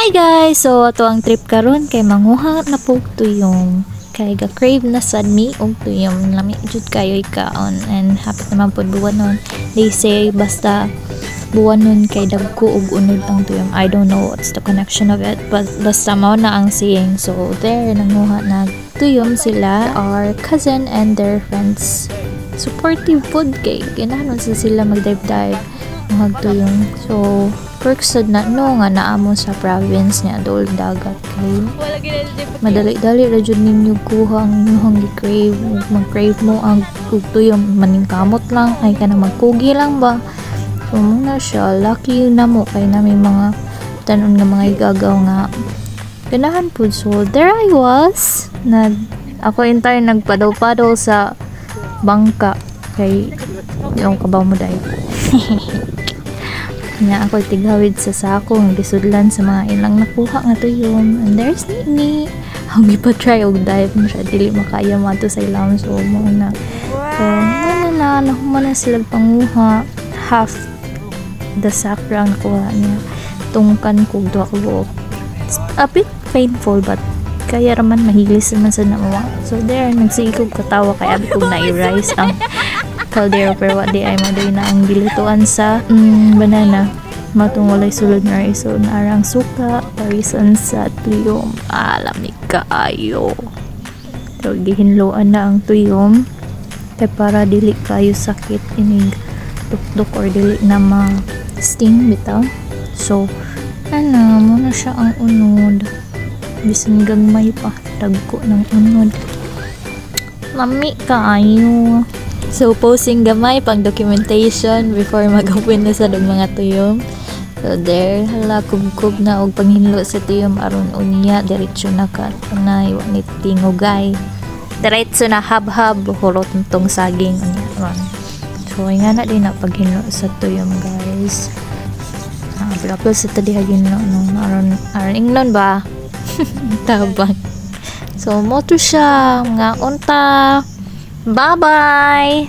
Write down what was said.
Hi guys! So ato ang trip karon kay manguha na po tuyong kay ga-crave na sad mi og tuyong lami jud kayo ikaon and hapit naman pod buwanon. They say basta buwanon kay dagko og unod ang tuyong. I don't know what's the connection of it but basta mao na ang saying. So there nanguha na tuyong sila, our cousin and their friends. Supportive pod kay ganahan sa sila mag-dive magtuyong. So perks sad na no nga naamo sa province niya dol dagat kay madali-dali ra jud ninyo kuha ang inyong gi-crave ug mag-crave mo ang tuyong maningkamot lang ay kana magkugi lang ba. So muna siya lucky na mo kay nami mga tanon nga mga igagaw nga ganahan pud. So there I was ako entire nagpadaw-padaw sa bangka kay yung kabaw mo dai nga ako tighawid sa sako ng gisudlan sa mga ilang nakuha nga tuyong. And there's Nini ang gipa-try og dive mo siya dili makaya mo ato sa ilang. So mo na so nahuman na sila panguha half the sack ang nakuha niya tungkan kog duha ka buok. It's a bit painful but kaya raman mahilis naman sa namawa. So there nagsigig katawa kay abi kog na-rice ang caldero pero what di ay mo na ang gilutuan sa banana matong walay sulod na rice. So naarang suka parisan sa tuyong alam ni kaayo. So gihinloan na ang tuyong kay para dili kayo sakit inig tuktok or dili na ma-sting bitaw. So muna siya ang unod bisan gagmay pa dagko ng unod lami kaayo. So posing gamay pang documentation before mag-open na sa mga tuyong. So there hala kubkub na og panghinlo sa tuyong aron unya diretso na ka na iwa ni tingogay diretso na hab-hab hulot tong saging unya. So nga na din na paghinlo sa tuyong guys. Apil sa tadi hagin no aron ingnon ba tabang. So mo to siya nga unta. Bye-bye!